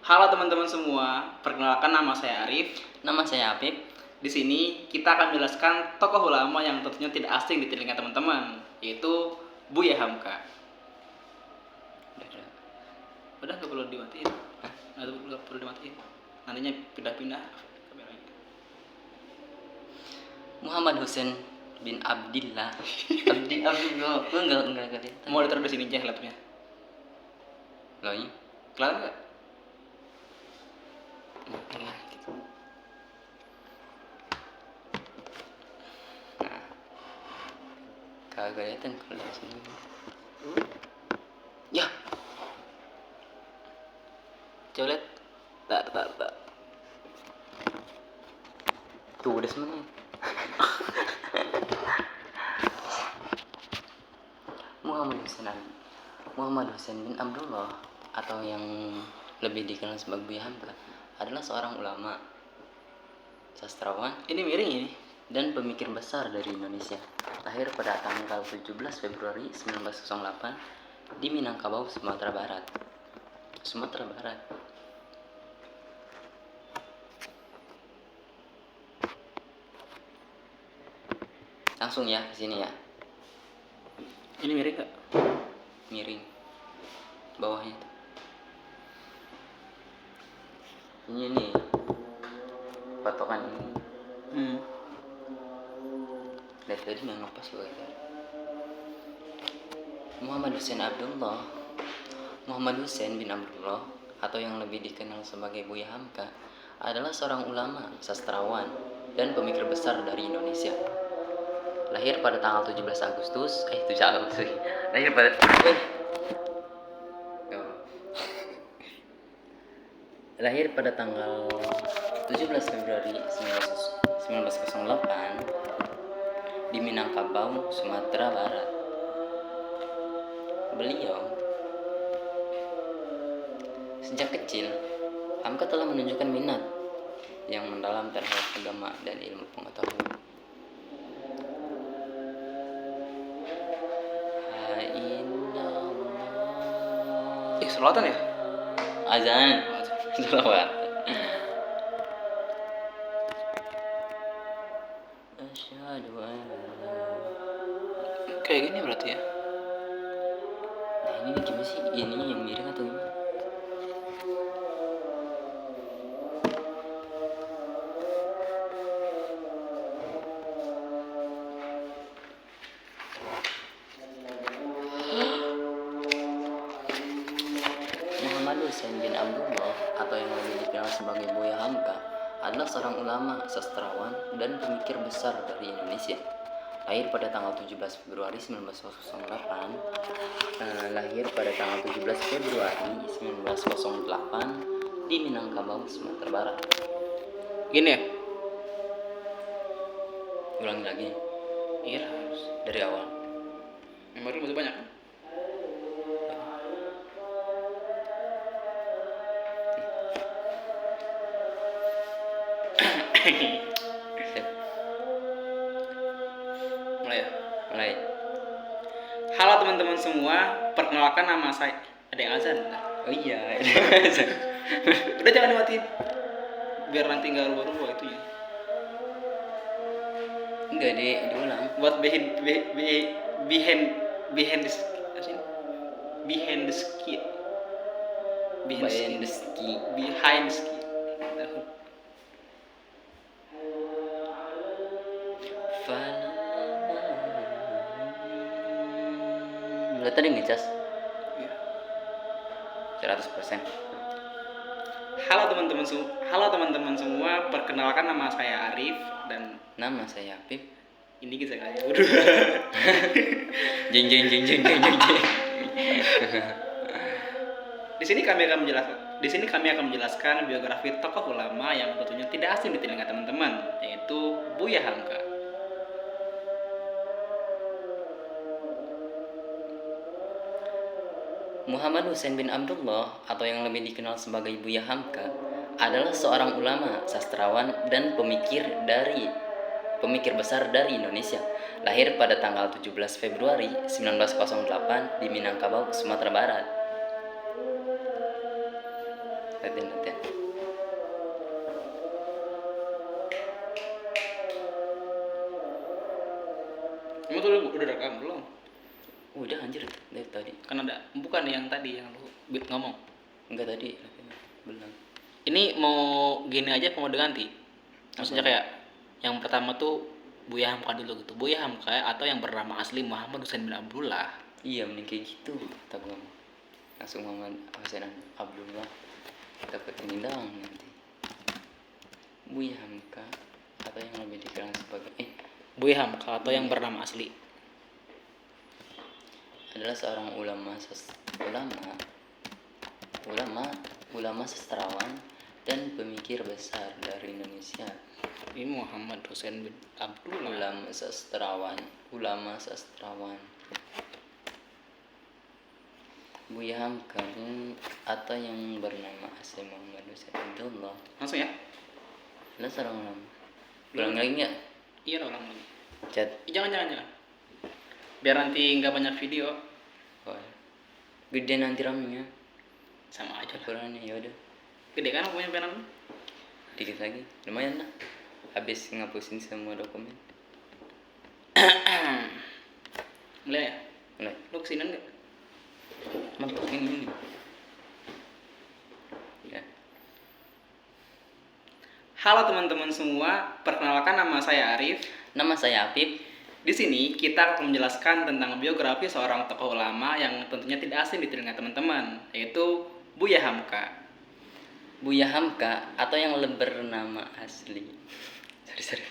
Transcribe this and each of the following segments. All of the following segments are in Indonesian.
Halo teman-teman semua, perkenalkan nama saya Arif. Nama saya Apip. Di sini kita akan menjelaskan tokoh ulama yang tentunya tidak asing di telinga teman-teman, yaitu Buya Hamka. Udah nggak perlu dimatiin, nggak perlu dimatiin. Nantinya pindah-pindah kameranya. Muhammad Hussein bin Abdillah. Abdillah. Enggak. Mau ditaruh di sini aja laptopnya. Loh ini? Kelihatan nggak? Kagak kelihatan kalau di sini. Ya. Coba lihat. Tak. Tuh udah semuanya. Muhammad Hussein bin Abdullah atau yang lebih dikenal sebagai Buya Hamka adalah seorang ulama, sastrawan, Ini miring ini. dan pemikir besar dari Indonesia. Lahir pada tanggal 17 Februari 1908 di Minangkabau, Sumatera Barat. Langsung ya ke sini ya. Ini miring nggak? Miring. Bawahnya tuh. Ini nih. Patokan ini. Dari tadi nggak ngepas loh ya. Muhammad Hussein bin Abdullah atau yang lebih dikenal sebagai Buya Hamka adalah seorang ulama, sastrawan, dan pemikir besar dari Indonesia. Lahir pada tanggal 17 Agustus. Lahir pada Lahir pada tanggal 17 Februari 1908 di Minangkabau, Sumatera Barat. Beliau sejak kecil, Hamka telah menunjukkan minat yang mendalam terhadap agama dan ilmu pengetahuan. Selawatan ya? Azan. Selawat. Asyhadu an Kayak gini berarti ya? Nah ini gimana sih? Ini yang miring atau gimana? Muhammad Hussein bin Abdullah atau yang lebih dikenal sebagai Buya Hamka adalah seorang ulama, sastrawan, dan pemikir besar dari Indonesia. Lahir pada tanggal 17 Februari 1908 di Minangkabau, Sumatera Barat. Gini ya? Ulangi lagi Iya harus. dari awal. Memori masih banyak kan? Mulai. Halo teman-teman semua, perkenalkan nama saya. Ada yang azan? Oh iya. Udah jangan dimatiin, biar nanti nggak rubah-rubah itu ya. Enggak diulang. Buat behind the ski. Udah tadi ngecas Iya. 100%. Halo teman-teman semua, perkenalkan nama saya Arif dan Nama saya Apip. ini kita kayak berdua. Jeng. Di sini kami akan menjelaskan biografi tokoh ulama yang tentunya tidak asing di telinga teman-teman, yaitu Buya Hamka. Muhammad Hussein bin Abdullah atau yang lebih dikenal sebagai Buya Hamka adalah seorang ulama, sastrawan, dan pemikir besar dari Indonesia. Lahir pada tanggal 17 Februari 1908 di Minangkabau, Sumatera Barat. udah rekam belum? Udah anjir dari tadi. Kan ada, bukan yang tadi yang lu ngomong. Enggak tadi. Belum. Ini mau gini aja apa mau diganti? Maksudnya kayak yang pertama tuh Buya Hamka dulu gitu. Buya Hamka atau yang bernama asli Muhammad Husain bin Abdullah. Iya mending kayak gitu kata gua. Langsung Muhammad Husain Abdullah. Dapat ini doang nanti. Buya Hamka atau yang lebih dikenal sebagai Buya Hamka atau yang bernama asli adalah seorang ulama sastrawan dan pemikir besar dari Indonesia. ini Muhammad Husain bin Abdullah. Ulama sastrawan. Buya Hamka atau yang bernama asli Muhammad Husain Abdullah Langsung ya? adalah seorang ulama. Ulang lagi nggak? Iya ulang lagi. Chat. Jangan. Biar nanti nggak banyak video. Oh, gede nanti ramenya. Sama aja lah. Ukurannya ya udah. Gede kan punya pena lu? Dikit lagi, lumayan lah. Habis ngapusin semua dokumen. Mulai ya? Mulai. Lu kesini nggak? Mantap ini. Ya. Halo teman-teman semua, perkenalkan nama saya Arif. Nama saya Apip. Di sini kita akan menjelaskan tentang biografi seorang tokoh ulama yang tentunya tidak asing di telinga teman-teman, yaitu Buya Hamka. Buya Hamka atau yang bernama asli. Sorry.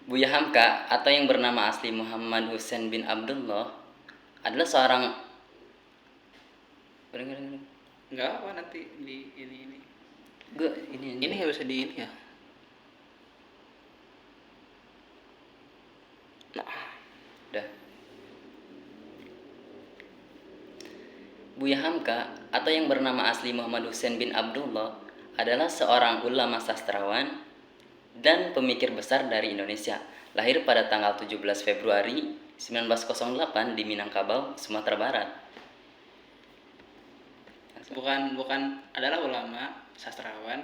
Buya Hamka atau yang bernama asli Muhammad Husain bin Abdullah adalah seorang Enggak apa nanti di ini. Ini Harus di ini ya. Udah. Buya Hamka atau yang bernama asli Muhammad Husain bin Abdullah adalah seorang ulama sastrawan dan pemikir besar dari Indonesia. Lahir pada tanggal 17 Februari 1908 di Minangkabau, Sumatera Barat. Bukan adalah ulama, sastrawan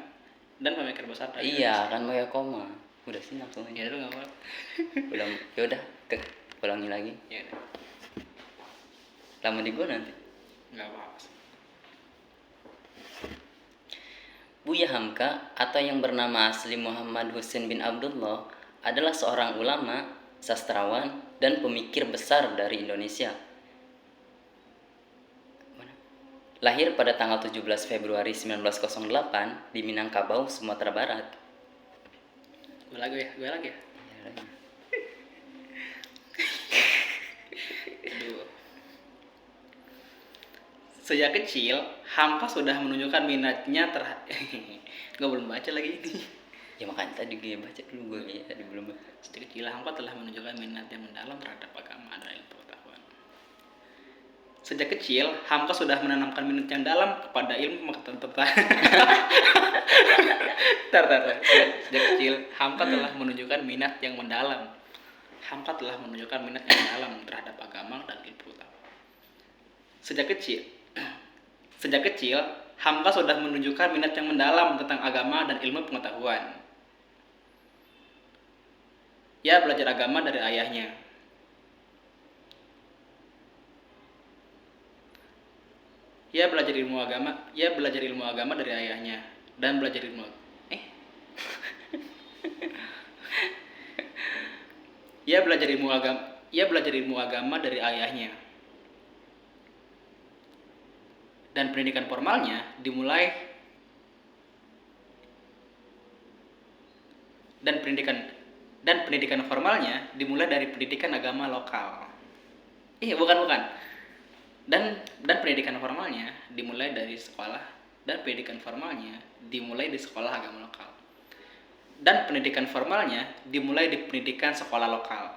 dan pemikir besar dari Iya, kan pakai koma. Udah sih langsung aja. Ya lu enggak apa. Yaudah, ulangi lagi. Ya udah. Lama di gua nanti. Enggak apa-apa. Buya Hamka atau yang bernama asli Muhammad Husain bin Abdullah adalah seorang ulama, sastrawan, dan pemikir besar dari Indonesia. Lahir pada tanggal 17 Februari 1908 di Minangkabau, Sumatera Barat. Gue lagi ya. Aduh. Sejak kecil, Hamka sudah menunjukkan minatnya Gue belum baca lagi ini. Ya makanya tadi gue baca dulu, gue tadi belum baca. Sejak kecil Hamka telah menunjukkan minat yang mendalam terhadap agama dan ilmu pengetahuan. Sejak kecil, Hamka sudah menanamkan minat yang dalam kepada ilmu pengetahuan. Sejak kecil, Hamka telah menunjukkan minat yang mendalam. Hamka telah menunjukkan minat yang mendalam terhadap agama dan ilmu pengetahuan. Sejak kecil, Hamka sudah menunjukkan minat yang mendalam tentang agama dan ilmu pengetahuan. Ia belajar agama dari ayahnya. Ia belajar ilmu agama dari ayahnya dan belajar ilmu Ia belajar ilmu agama dari ayahnya. Dan pendidikan formalnya dimulai dari pendidikan agama lokal. Dan pendidikan formalnya dimulai di sekolah agama lokal. Dan pendidikan formalnya dimulai di pendidikan sekolah lokal.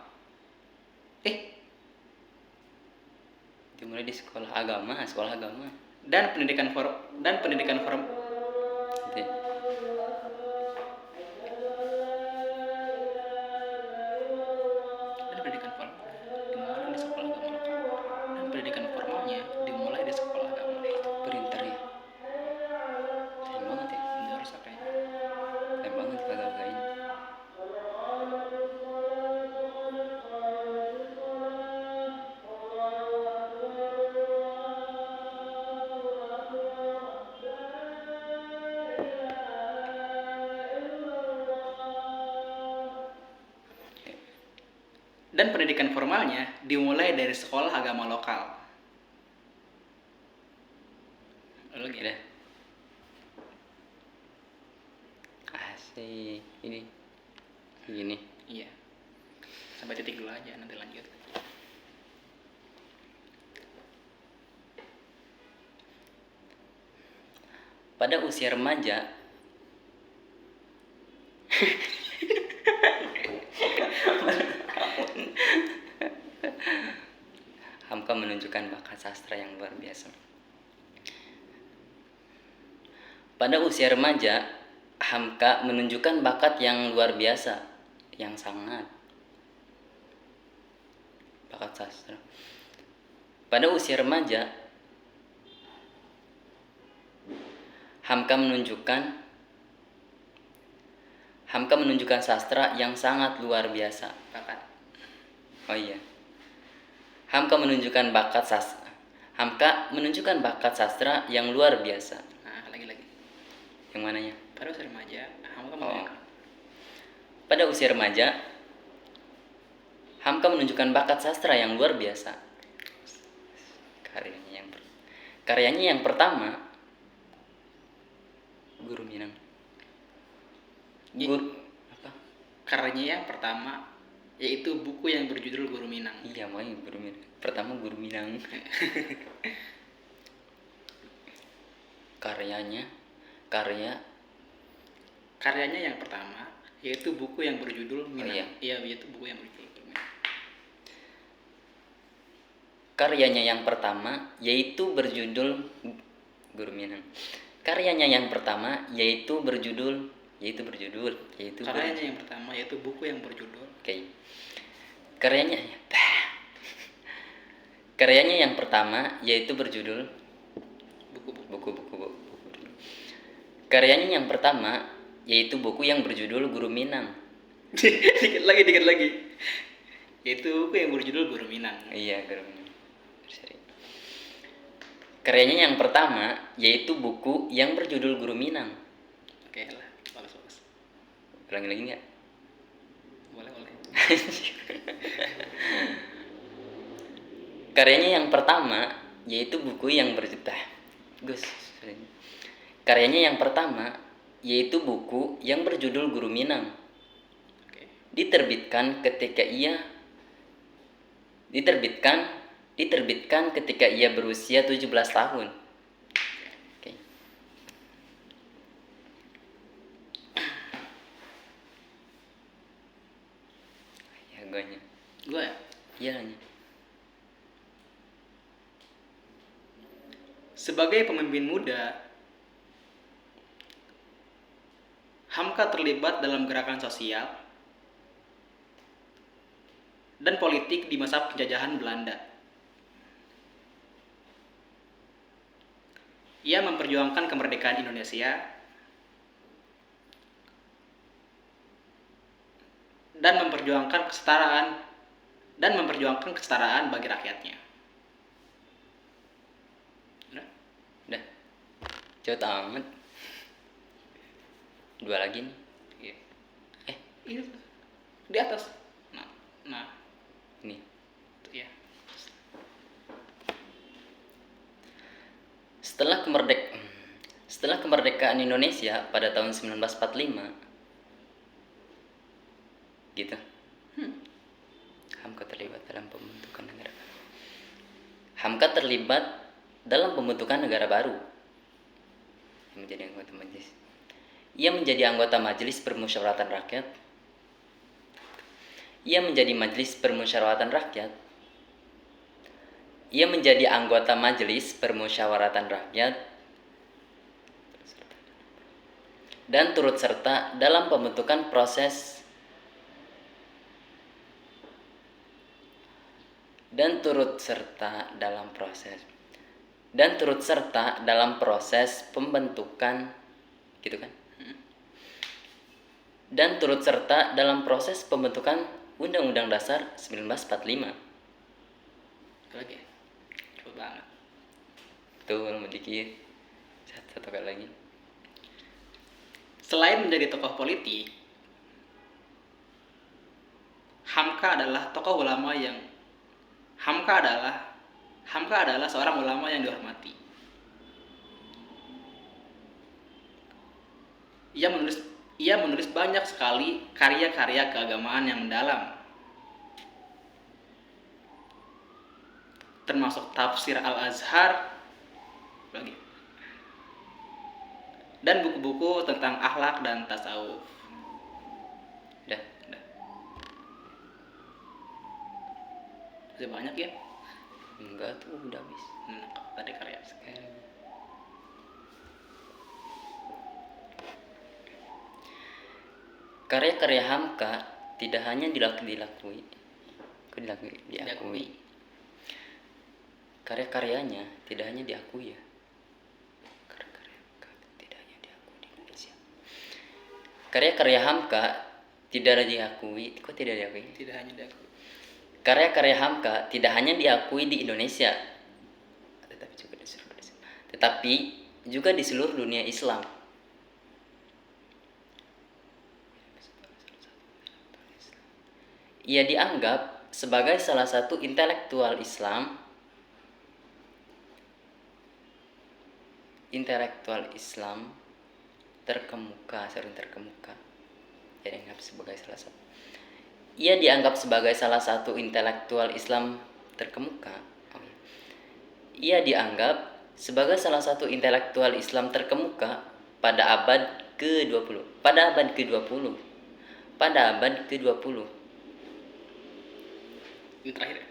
Dimulai di sekolah agama. Dan pendidikan formal dimulai di sekolah agama lokal. Dan pendidikan formalnya dimulai di sekolah agama. Perinter ya. Keren banget ya. Harus apa ya? Keren banget kagak ini. Dan pendidikan formalnya dimulai dari sekolah agama lokal. Lagi Udah. Asik. Ini. Gini. Iya. Sampai titik dulu aja, nanti lanjut. Pada usia remaja, Hamka menunjukkan bakat sastra yang luar biasa. Pada usia remaja, Hamka menunjukkan bakat yang luar biasa, yang sangat bakat sastra. Pada usia remaja, Hamka menunjukkan sastra yang sangat luar biasa. Bakat. Oh iya. Hamka menunjukkan bakat sastra yang luar biasa. Nah, lagi. Yang mananya? Pada usia remaja, Hamka Pada usia remaja, Hamka menunjukkan bakat sastra yang luar biasa. Karyanya yang pertama, Guru Minang. Apa? Karyanya yang pertama yaitu buku yang berjudul Guru Minang. Iya, Guru Minang. Pertama Guru Minang. Karyanya yang pertama yaitu buku yang berjudul Minang. iya. Iya, yaitu buku yang berjudul Minang. Karyanya yang pertama yaitu berjudul Guru Minang. Karyanya yang pertama yaitu berjudul. Karyanya yang pertama yaitu buku yang berjudul. Oke. Karyanya yang pertama yaitu berjudul buku. Karyanya yang pertama yaitu buku yang berjudul Guru Minang. dikit lagi. Yaitu buku yang berjudul Guru Minang. Iya, Guru Minang. Sorry. Karyanya yang pertama yaitu buku yang berjudul Guru Minang. Oke lah, bagus. Ulangi lagi nggak? Boleh. Karyanya yang pertama yaitu buku yang berjudul Karyanya yang pertama yaitu buku yang berjudul Guru Minang. Oke. Diterbitkan ketika ia berusia 17 tahun. Oke. Ya, Gue ya? Iya nanya. Sebagai pemimpin muda, Hamka terlibat dalam gerakan sosial dan politik di masa penjajahan Belanda. Ia memperjuangkan kemerdekaan Indonesia dan memperjuangkan kesetaraan bagi rakyatnya. Udah. Cepet amat. Dua lagi nih. Iya. Ini di atas. Nah. Ini. Ya. Setelah kemerdekaan Indonesia pada tahun 1945, gitu. Hamka terlibat dalam pembentukan negara baru. Ia menjadi anggota Majelis Permusyawaratan Rakyat. Ia menjadi anggota Majelis Permusyawaratan Rakyat dan turut serta dalam pembentukan proses pembentukan Undang-Undang Dasar 1945. Lagi. Cepet banget. Tuh, mau dikit. Satu kali lagi. Selain menjadi tokoh politik, Hamka adalah tokoh ulama yang Hamka adalah seorang ulama yang dihormati. Ia menulis banyak sekali karya-karya keagamaan yang mendalam, termasuk tafsir Al-Azhar dan buku-buku tentang akhlak dan tasawuf. Udah. Masih banyak ya? Enggak tuh, udah habis. Tadi karya. Sekarang. Karya-karya Hamka tidak hanya diakui. Karya-karyanya tidak hanya diakui ya. Karya-karya Hamka tidak hanya diakui di Indonesia. Karya-karya Hamka tidak diakui. Kok tidak diakui? Tidak hanya diakui. Karya-karya Hamka tidak hanya diakui di Indonesia, tetapi juga di seluruh dunia Islam. Ia dianggap sebagai salah satu intelektual Islam terkemuka. Ia dianggap sebagai salah satu intelektual Islam terkemuka. Ia dianggap sebagai salah satu intelektual Islam terkemuka pada abad ke-20. Ini terakhir.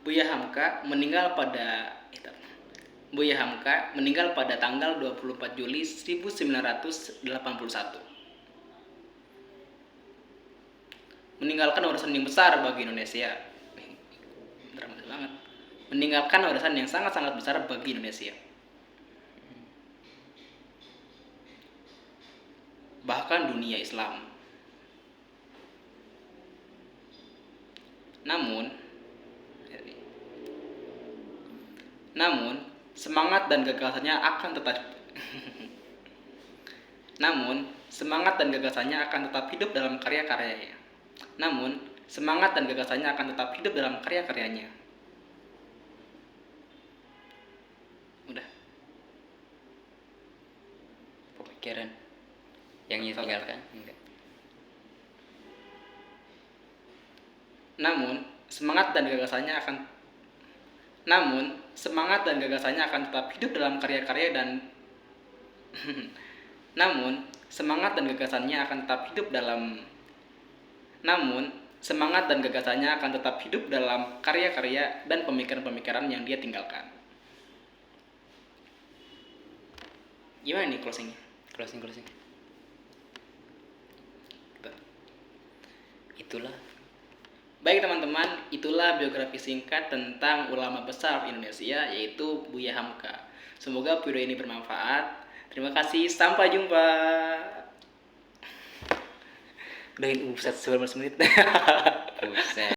Buya Hamka meninggal pada tanggal 24 Juli 1981. Meninggalkan warisan yang besar bagi Indonesia. Dramatis banget. Meninggalkan warisan yang sangat-sangat besar bagi Indonesia. Bahkan dunia Islam. Namun semangat dan gagasannya akan tetap hidup dalam karya-karyanya. Udah. Pemikiran yang ditinggalkan enggak. Namun semangat dan gagasannya akan tetap hidup dalam karya-karya dan pemikiran-pemikiran yang dia tinggalkan. Gimana nih closingnya? Closing. Itulah. Baik teman-teman, itulah biografi singkat tentang ulama besar Indonesia, yaitu Buya Hamka. Semoga video ini bermanfaat. Terima kasih, sampai jumpa. Udah 19 menit. Buset.